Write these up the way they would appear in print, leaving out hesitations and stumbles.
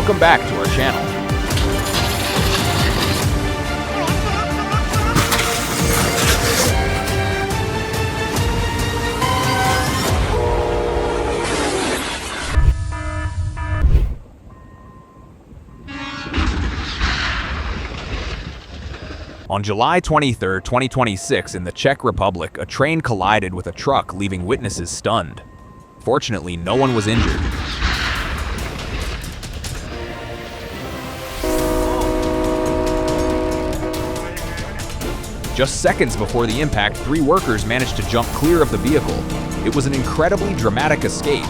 Welcome back to our channel. On July 23, 2026, in the Czech Republic, a train collided with a truck, leaving witnesses stunned. Fortunately, no one was injured. Just seconds before the impact, 3 workers managed to jump clear of the vehicle. It was an incredibly dramatic escape.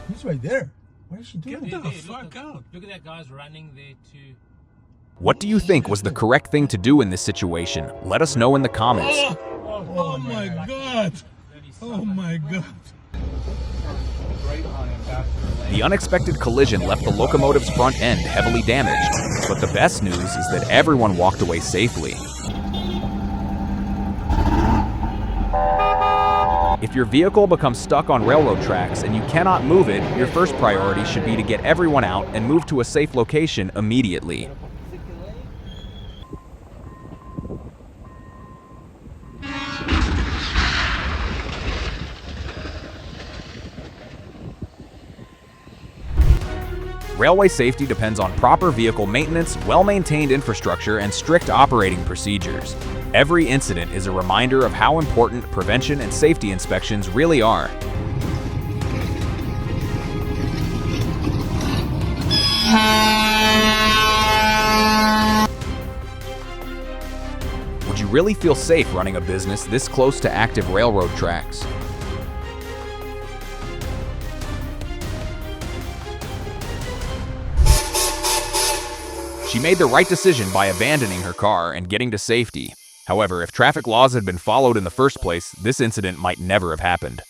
He's right there. What is she doing? Get the fuck out. Look at that guy's running there too. What do you think was the correct thing to do in this situation? Let us know in the comments. Oh my God. Oh my God. The unexpected collision left the locomotive's front end heavily damaged, but the best news is that everyone walked away safely. If your vehicle becomes stuck on railroad tracks and you cannot move it, your first priority should be to get everyone out and move to a safe location immediately. Railway safety depends on proper vehicle maintenance, well-maintained infrastructure, and strict operating procedures. Every incident is a reminder of how important prevention and safety inspections really are. Would you really feel safe running a business this close to active railroad tracks? She made the right decision by abandoning her car and getting to safety. However, if traffic laws had been followed in the first place, this incident might never have happened.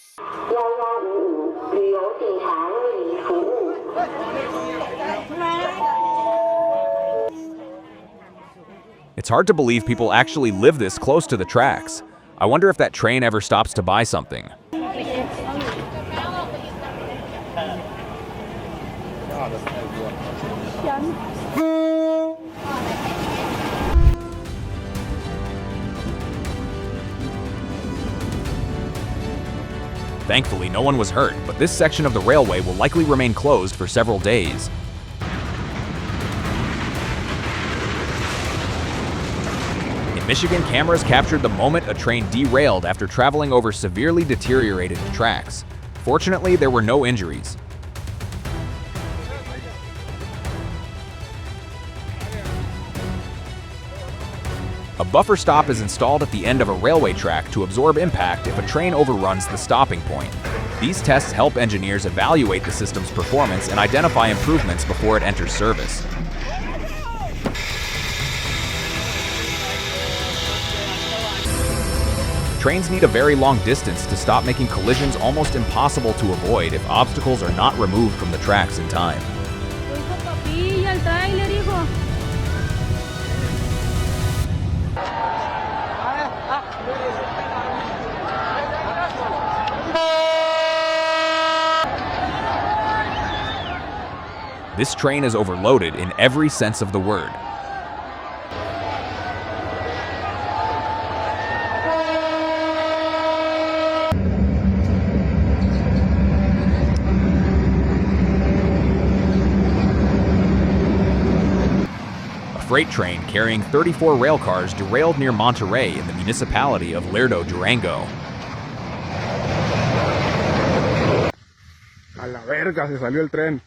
It's hard to believe people actually live this close to the tracks. I wonder if that train ever stops to buy something. Thankfully, no one was hurt, but this section of the railway will likely remain closed for several days. In Michigan, cameras captured the moment a train derailed after traveling over severely deteriorated tracks. Fortunately, there were no injuries. A buffer stop is installed at the end of a railway track to absorb impact if a train overruns the stopping point. These tests help engineers evaluate the system's performance and identify improvements before it enters service. Trains need a very long distance to stop, making collisions almost impossible to avoid if obstacles are not removed from the tracks in time. This train is overloaded in every sense of the word. A freight train carrying 34 rail cars derailed near Monterrey in the municipality of Lerdo, Durango. A la verga, se salió el tren.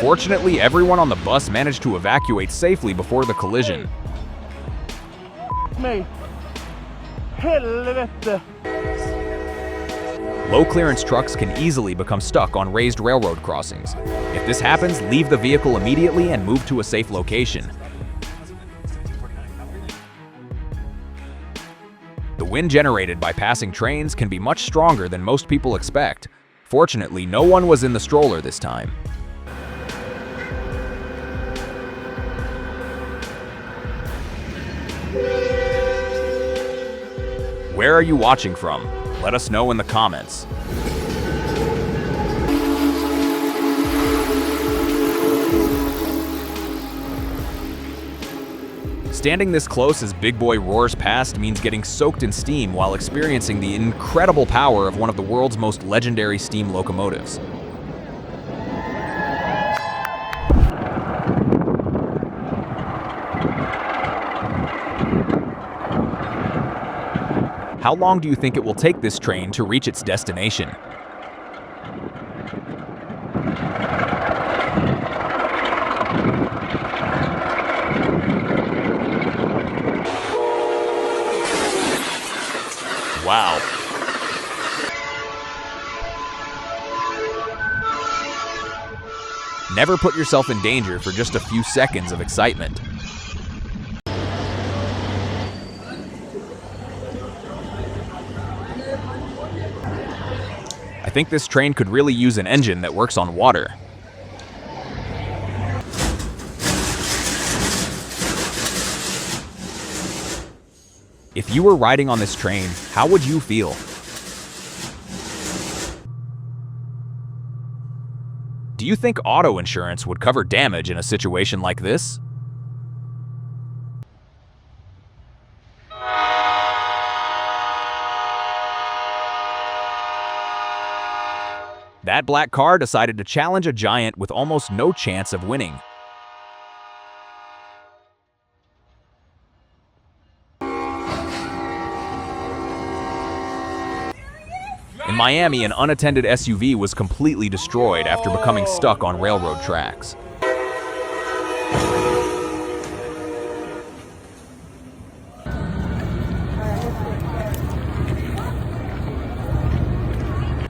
Fortunately, everyone on the bus managed to evacuate safely before the collision. Low-clearance trucks can easily become stuck on raised railroad crossings. If this happens, leave the vehicle immediately and move to a safe location. The wind generated by passing trains can be much stronger than most people expect. Fortunately, no one was in the stroller this time. Where are you watching from? Let us know in the comments. Standing this close as Big Boy roars past means getting soaked in steam while experiencing the incredible power of one of the world's most legendary steam locomotives. How long do you think it will take this train to reach its destination? Wow. Never put yourself in danger for just a few seconds of excitement. I think this train could really use an engine that works on water. If you were riding on this train, how would you feel? Do you think auto insurance would cover damage in a situation like this? That black car decided to challenge a giant with almost no chance of winning. In Miami, an unattended SUV was completely destroyed after becoming stuck on railroad tracks.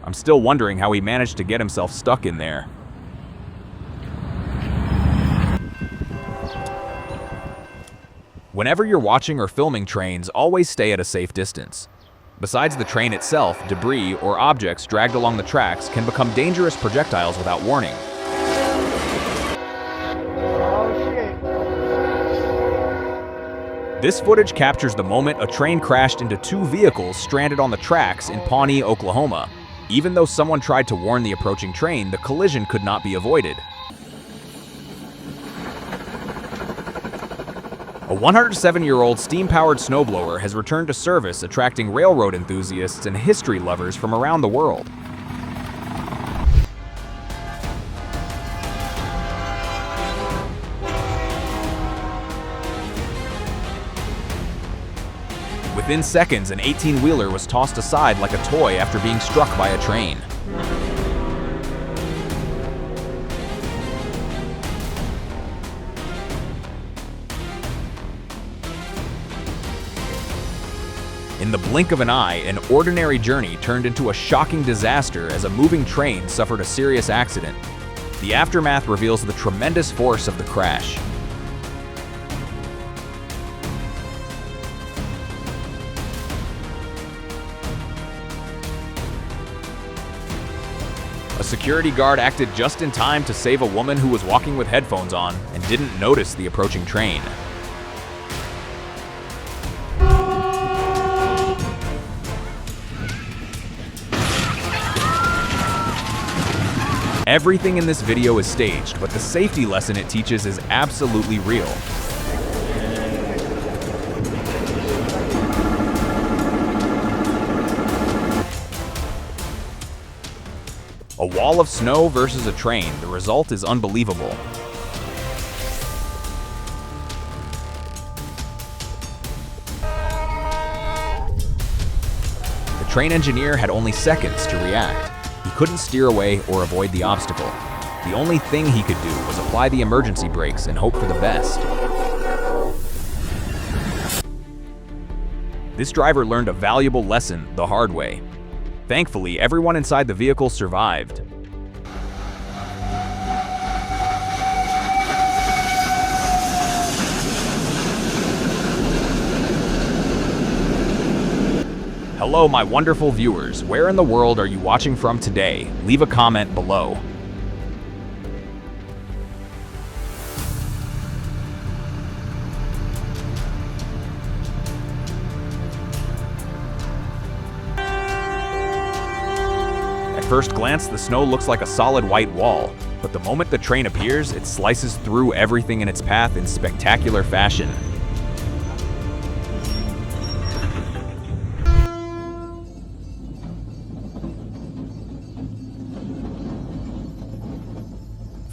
I'm still wondering how he managed to get himself stuck in there. Whenever you're watching or filming trains, always stay at a safe distance. Besides the train itself, debris or objects dragged along the tracks can become dangerous projectiles without warning. This footage captures the moment a train crashed into two vehicles stranded on the tracks in Pawnee, Oklahoma. Even though someone tried to warn the approaching train, the collision could not be avoided. A 107-year-old steam-powered snowblower has returned to service, attracting railroad enthusiasts and history lovers from around the world. Within seconds, an 18-wheeler was tossed aside like a toy after being struck by a train. In the blink of an eye, an ordinary journey turned into a shocking disaster as a moving train suffered a serious accident. The aftermath reveals the tremendous force of the crash. A security guard acted just in time to save a woman who was walking with headphones on and didn't notice the approaching train. Everything in this video is staged, but the safety lesson it teaches is absolutely real. A wall of snow versus a train, the result is unbelievable. The train engineer had only seconds to react. He couldn't steer away or avoid the obstacle. The only thing he could do was apply the emergency brakes and hope for the best. This driver learned a valuable lesson the hard way. Thankfully, everyone inside the vehicle survived. Hello, my wonderful viewers. Where in the world are you watching from today? Leave a comment below. At first glance, the snow looks like a solid white wall, but the moment the train appears, it slices through everything in its path in spectacular fashion.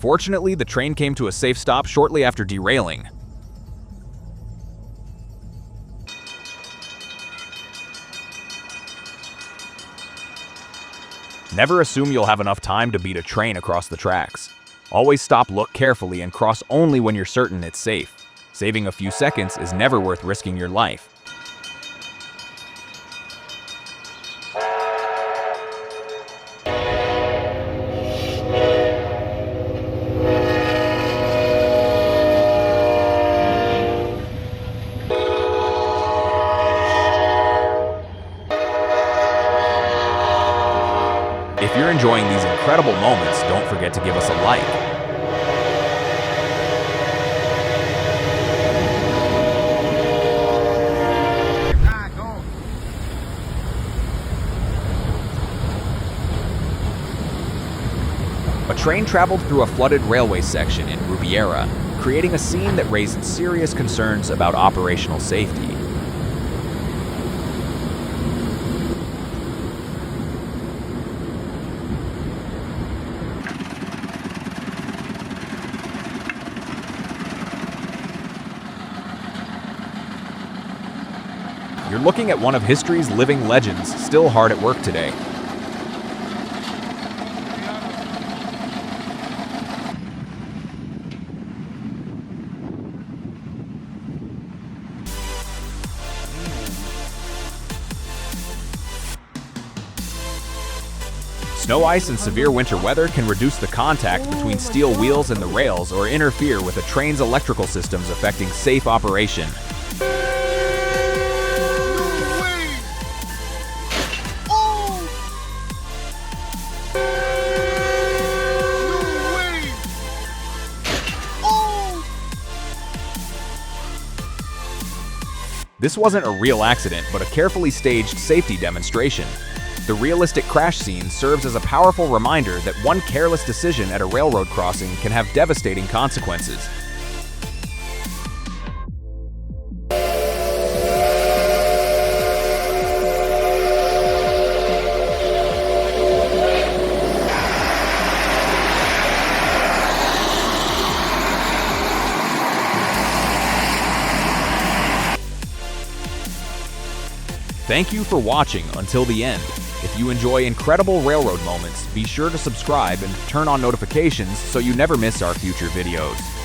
Fortunately, the train came to a safe stop shortly after derailing. Never assume you'll have enough time to beat a train across the tracks. Always stop, look carefully, and cross only when you're certain it's safe. Saving a few seconds is never worth risking your life. If you're enjoying these incredible moments, don't forget to give us a like. A train traveled through a flooded railway section in Rubiera, creating a scene that raised serious concerns about operational safety. You're looking at one of history's living legends, still hard at work today. Snow ice and severe winter weather can reduce the contact between steel wheels and the rails or interfere with a train's electrical systems, affecting safe operation. This wasn't a real accident, but a carefully staged safety demonstration. The realistic crash scene serves as a powerful reminder that one careless decision at a railroad crossing can have devastating consequences. Thank you for watching until the end. If you enjoy incredible railroad moments, be sure to subscribe and turn on notifications so you never miss our future videos.